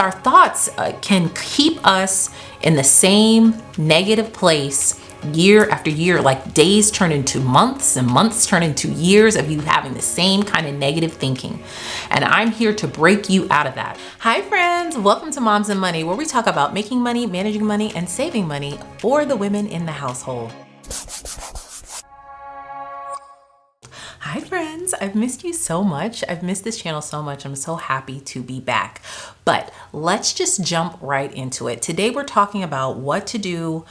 our thoughts can keep us in the same negative place year after year. Like days turn into months and months turn into years of you having the same kind of negative thinking. And I'm here to break you out of that. Hi friends, welcome to Moms and Money, where we talk about making money, managing money, and saving money for the women in the household. Hi friends, I've missed you so much. I've missed this channel so much. I'm so happy to be back. But let's just jump right into it. Today we're talking about what to do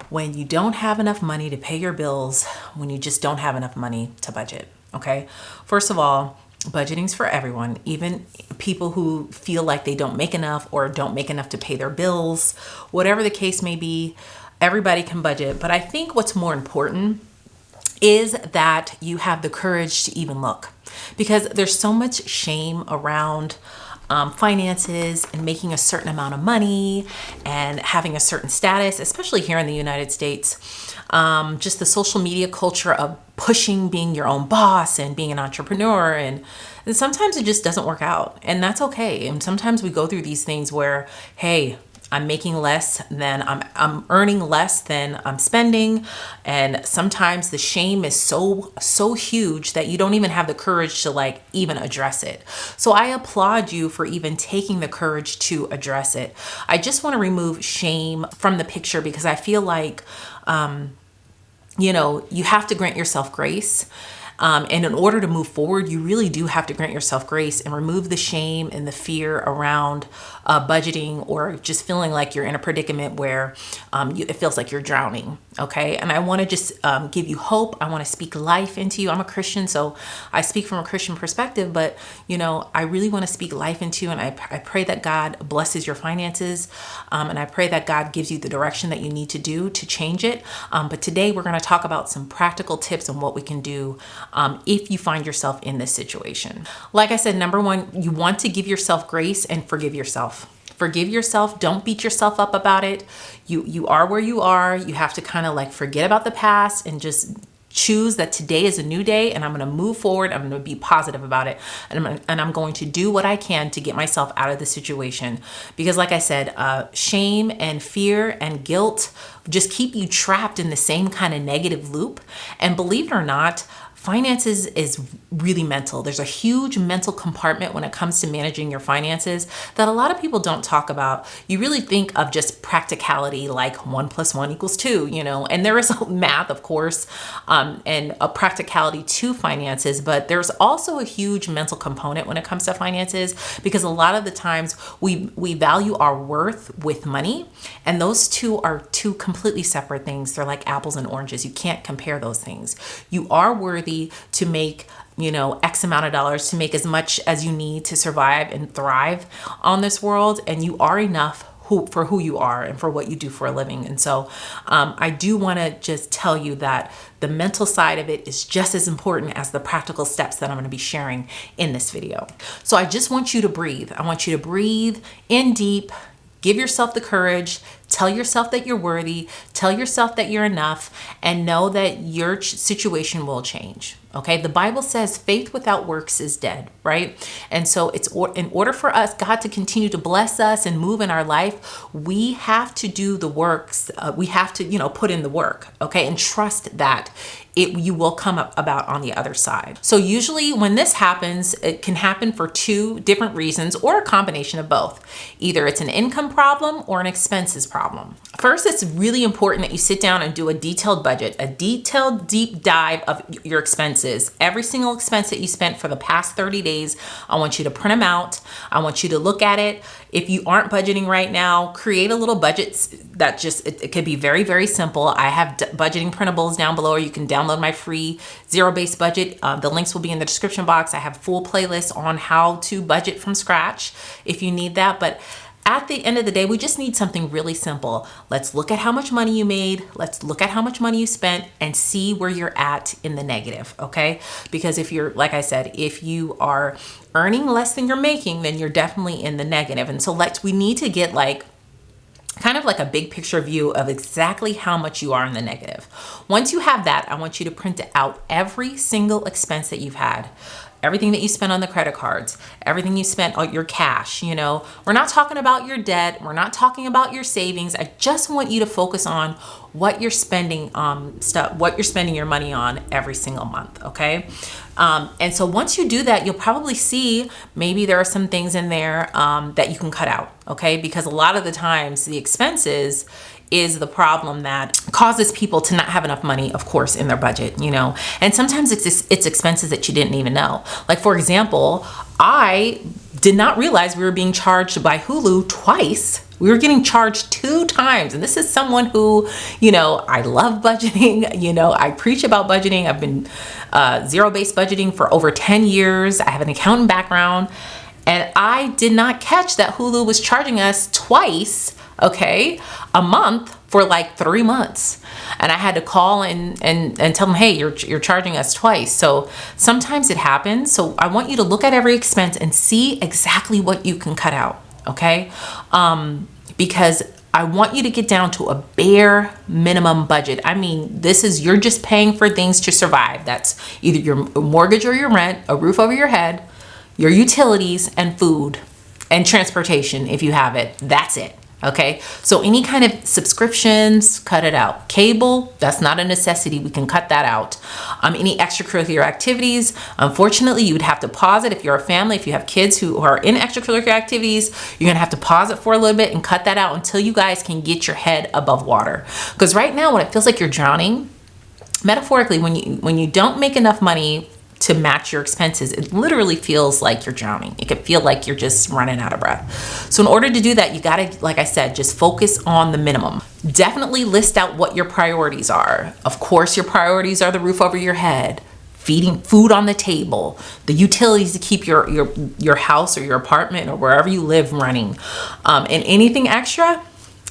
when you don't have enough money to pay your bills, when you just don't have enough money to budget, okay? First of all, budgeting's for everyone, even people who feel like they don't make enough or don't make enough to pay their bills. Whatever the case may be, everybody can budget. But I think what's more important is that you have the courage to even look, because there's so much shame around finances and making a certain amount of money and having a certain status, especially here in the United States. Just the social media culture of pushing being your own boss and being an entrepreneur, and sometimes it just doesn't work out, and that's okay. And sometimes we go through these things where, hey, I'm making less than I'm earning less than I'm spending. And sometimes the shame is so huge that you don't even have the courage to like even address it. So I applaud you for even taking the courage to address it. I just want to remove shame from the picture, because I feel like, you have to grant yourself grace. And in order to move forward, you really do have to grant yourself grace and remove the shame and the fear around budgeting, or just feeling like you're in a predicament where it feels like you're drowning. Okay. And I want to just give you hope. I want to speak life into you. I'm a Christian, so I speak from a Christian perspective, but I really want to speak life into you. And I pray that God blesses your finances. And I pray that God gives you the direction that you need to do to change it. But today we're going to talk about some practical tips on what we can do if you find yourself in this situation. Like I said, number one, you want to give yourself grace and forgive yourself. Forgive yourself. Don't beat yourself up about it. You are where you are. You have to kind of like forget about the past and just choose that today is a new day, and I'm going to move forward. I'm going to be positive about it. And I'm going to do what I can to get myself out of the situation. Because like I said, shame and fear and guilt just keep you trapped in the same kind of negative loop. And believe it or not, finances is really mental. There's a huge mental compartment when it comes to managing your finances that a lot of people don't talk about. You really think of just practicality, like 1 + 1 = 2, and there is a math, of course, and a practicality to finances, but there's also a huge mental component when it comes to finances, because a lot of the times we value our worth with money, and those two are two completely separate things. They're like apples and oranges. You can't compare those things. You are worthy to make, X amount of dollars, to make as much as you need to survive and thrive on this world. And you are enough for who you are and for what you do for a living. And so I do want to just tell you that the mental side of it is just as important as the practical steps that I'm going to be sharing in this video. So I just want you to breathe. I want you to breathe in deep. Give yourself the courage, tell yourself that you're worthy, tell yourself that you're enough, and know that your situation will change. Okay, the Bible says faith without works is dead, right? And so in order for us, God to continue to bless us and move in our life, we have to do the works. We have to, put in the work, okay, and trust that you will come up about on the other side. So usually when this happens, it can happen for two different reasons, or a combination of both. Either it's an income problem or an expenses problem. First, it's really important that you sit down and do a detailed budget, a detailed deep dive of your expenses. Every single expense that you spent for the past 30 days, I want you to print them out. I want you to look at it. If you aren't budgeting right now, create a little budget that it could be very, very simple. I have budgeting printables down below, or you can download my free zero-based budget. The links will be in the description box. I have full playlists on how to budget from scratch if you need that. But at the end of the day, we just need something really simple. Let's look at how much money you made. Let's look at how much money you spent and see where you're at in the negative, okay? Because if you're, like I said, if you are earning less than you're making, then you're definitely in the negative. And so we need to get kind of like a big picture view of exactly how much you are in the negative. Once you have that, I want you to print out every single expense that you've had. everything that you spend on the credit cards, everything you spent on your cash, we're not talking about your debt. We're not talking about your savings. I just want you to focus on what you're spending what you're spending your money on every single month. Okay. And so once you do that, you'll probably see maybe there are some things in there that you can cut out. Okay. Because a lot of the times the expenses is the problem that causes people to not have enough money, of course, in their budget, and sometimes it's expenses that you didn't even know. Like, for example, I did not realize we were being charged by Hulu twice. We were getting charged 2 times. And this is someone who, I love budgeting. I preach about budgeting. I've been zero-based budgeting for over 10 years. I have an accounting background. And I did not catch that Hulu was charging us twice, a month for like 3 months. And I had to call and tell them, hey, you're charging us twice. So sometimes it happens. So I want you to look at every expense and see exactly what you can cut out. Okay. Because I want you to get down to a bare minimum budget. I mean, you're just paying for things to survive. That's either your mortgage or your rent, a roof over your head, your utilities, and food and transportation if you have it. That's it. Okay. So any kind of subscriptions, cut it out. Cable, that's not a necessity. We can cut that out. Any extracurricular activities, unfortunately, you would have to pause it. If you're a family, if you have kids who are in extracurricular activities, you're going to have to pause it for a little bit and cut that out until you guys can get your head above water. Because right now, when it feels like you're drowning, metaphorically, when you don't make enough money to match your expenses, it literally feels like you're drowning. It could feel like you're just running out of breath. So in order to do that, you got to, like I said, just focus on the minimum. Definitely list out what your priorities are. Of course, your priorities are the roof over your head, feeding food on the table, the utilities to keep your house or your apartment or wherever you live running, and anything extra,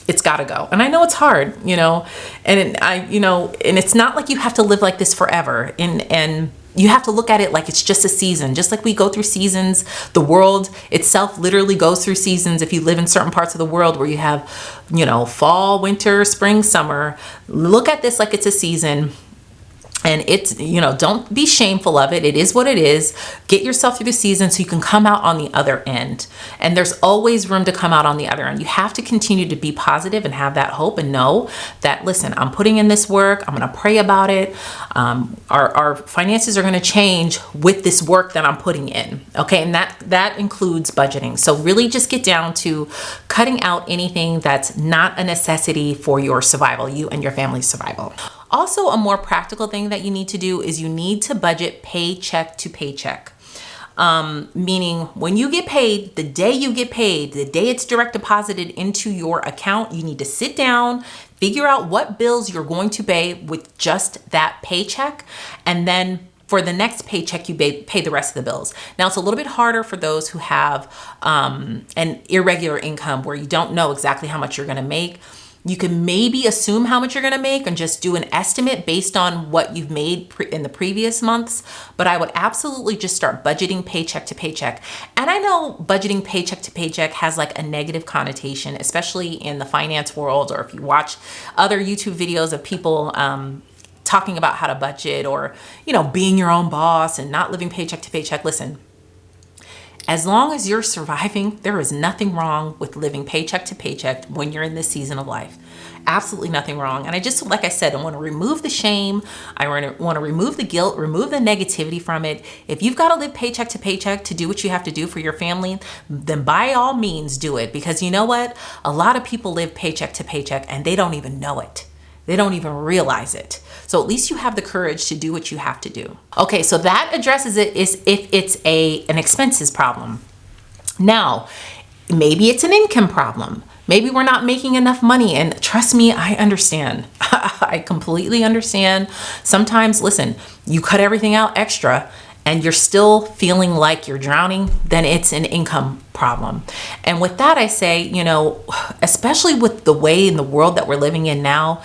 it's got to go. And I know it's hard, and it's not like you have to live like this forever. And you have to look at it like it's just a season. Just like we go through seasons, the world itself literally goes through seasons. If you live in certain parts of the world where you have, fall, winter, spring, summer, look at this like it's a season. And it's, don't be shameful of it. It is what it is. Get yourself through the season so you can come out on the other end. And there's always room to come out on the other end. You have to continue to be positive and have that hope and know that, listen, I'm putting in this work. I'm going to pray about it. Our finances are going to change with this work that I'm putting in. Okay. And that includes budgeting. So really just get down to cutting out anything that's not a necessity for your survival, you and your family's survival. Also, a more practical thing that you need to do is you need to budget paycheck to paycheck. Meaning when you get paid, the day you get paid, the day it's direct deposited into your account, you need to sit down, figure out what bills you're going to pay with just that paycheck. And then for the next paycheck, you pay the rest of the bills. Now, it's a little bit harder for those who have an irregular income where you don't know exactly how much you're going to make. You can maybe assume how much you're going to make and just do an estimate based on what you've made in the previous months. But I would absolutely just start budgeting paycheck to paycheck. And I know budgeting paycheck to paycheck has like a negative connotation, especially in the finance world, or if you watch other YouTube videos of people talking about how to budget or, being your own boss and not living paycheck to paycheck. Listen, as long as you're surviving, there is nothing wrong with living paycheck to paycheck when you're in this season of life. Absolutely nothing wrong. And I just, like I said, I want to remove the shame. I want to remove the guilt, remove the negativity from it. If you've got to live paycheck to paycheck to do what you have to do for your family, then by all means do it. Because you know what? A lot of people live paycheck to paycheck and they don't even know it. They don't even realize it. So at least you have the courage to do what you have to do. Okay, so that addresses it is if it's an expenses problem. Now, maybe it's an income problem. Maybe we're not making enough money. And trust me, I understand. I completely understand. Sometimes, listen, you cut everything out extra and you're still feeling like you're drowning, then it's an income problem. And with that, I say, especially with the way in the world that we're living in now,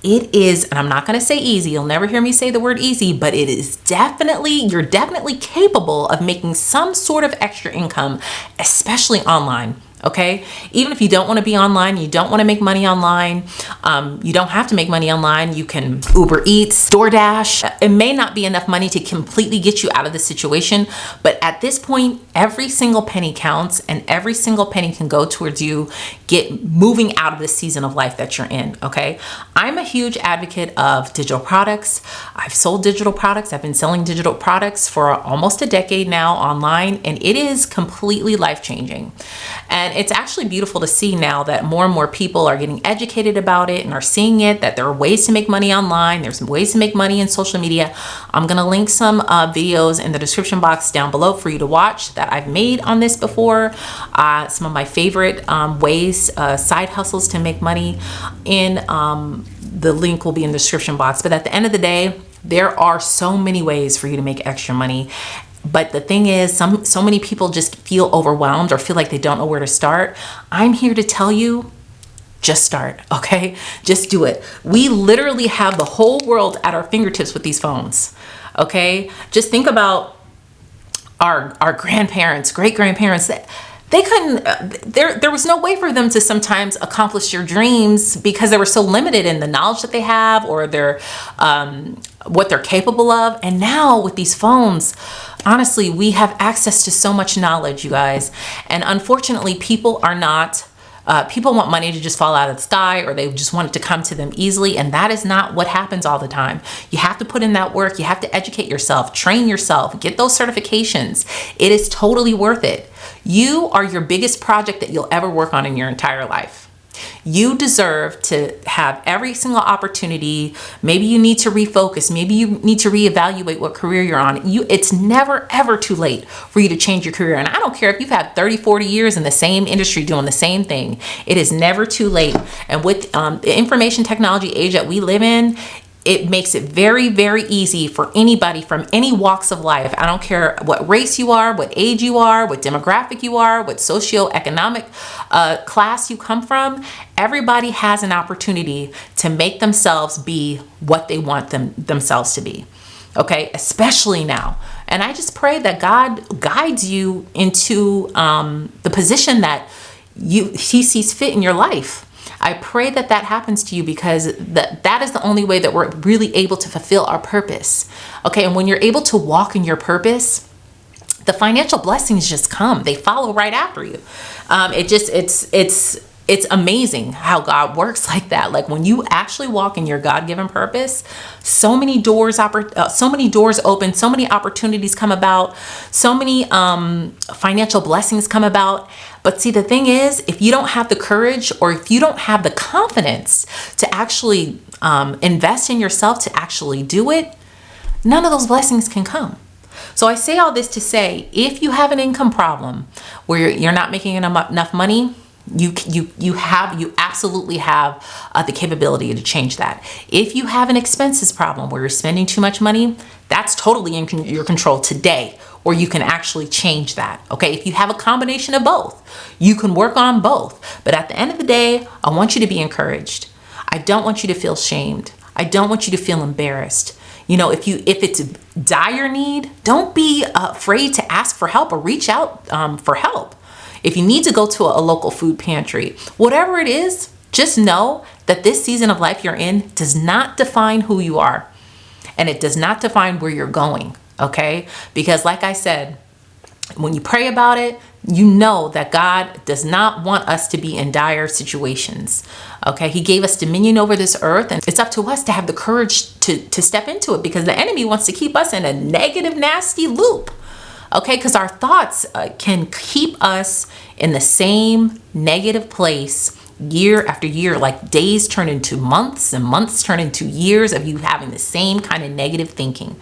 it is, and I'm not going to say easy, you'll never hear me say the word easy, but it is you're definitely capable of making some sort of extra income, especially online. Okay, even if you don't want to be online, you don't want to make money online, you don't have to make money online. You can Uber Eats, DoorDash. It may not be enough money to completely get you out of the situation, but at this point, every single penny counts, and every single penny can go towards you moving out of the season of life that you're in. Okay, I'm a huge advocate of digital products. I've sold digital products. I've been selling digital products for almost a decade now online, and it is completely life-changing. And it's actually beautiful to see now that more and more people are getting educated about it and are seeing it, that there are ways to make money online. There's ways to make money in social media. I'm going to link some videos in the description box down below for you to watch that I've made on this before. Some of my favorite ways, side hustles to make money in the link will be in the description box. But at the end of the day, there are so many ways for you to make extra money. But the thing is, so many people just feel overwhelmed or feel like they don't know where to start. I'm here to tell you, just start, okay? Just do it. We literally have the whole world at our fingertips with these phones, okay? Just think about our grandparents, great-grandparents. They couldn't, there was no way for them to sometimes accomplish their dreams because they were so limited in the knowledge that they have or their what they're capable of. And now with these phones, honestly, we have access to so much knowledge, you guys. And unfortunately, people are not, people want money to just fall out of the sky, or they just want it to come to them easily. And that is not what happens all the time. You have to put in that work. You have to educate yourself, train yourself, get those certifications. It is totally worth it. You are your biggest project that you'll ever work on in your entire life. You deserve to have every single opportunity. Maybe you need to refocus. Maybe you need to reevaluate what career you're on. It's never, ever too late for you to change your career. And I don't care if you've had 30, 40 years in the same industry doing the same thing. It is never too late. And with the information technology age that we live in, it makes it very, very easy for anybody from any walks of life. I don't care what race you are, what age you are, what demographic you are, what socioeconomic class you come from. Everybody has an opportunity to make themselves be what they want themselves to be. Okay, especially now. And I just pray that God guides you into the position that He sees fit in your life. I pray that that happens to you, because that is the only way that we're really able to fulfill our purpose. Okay, and when you're able to walk in your purpose, the financial blessings just come. They follow right after you. It's amazing how God works like that. Like when you actually walk in your God-given purpose, so many doors open, so many opportunities come about, so many financial blessings come about. But see, the thing is, if you don't have the courage, or if you don't have the confidence to actually invest in yourself to actually do it, none of those blessings can come. So I say all this to say, if you have an income problem where you're not making enough money, you absolutely have the capability to change that. If you have an expenses problem where you're spending too much money, that's totally in your control today, or you can actually change that. Okay, if you have a combination of both, you can work on both. But at the end of the day, I want you to be encouraged. I don't want you to feel shamed. I don't want you to feel embarrassed. You know, if it's a dire need, don't be afraid to ask for help or reach out for help. If you need to go to a local food pantry, whatever it is, just know that this season of life you're in does not define who you are, and it does not define where you're going, okay? Because like I said, when you pray about it, you know that God does not want us to be in dire situations, okay? He gave us dominion over this earth, and it's up to us to have the courage to step into it, because the enemy wants to keep us in a negative, nasty loop. Okay, because our thoughts can keep us in the same negative place year after year, like days turn into months and months turn into years of you having the same kind of negative thinking.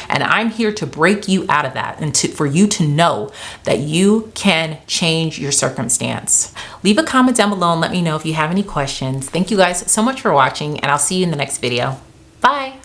And I'm here to break you out of that, and for you to know that you can change your circumstance. Leave a comment down below and let me know if you have any questions. Thank you guys so much for watching, and I'll see you in the next video. Bye.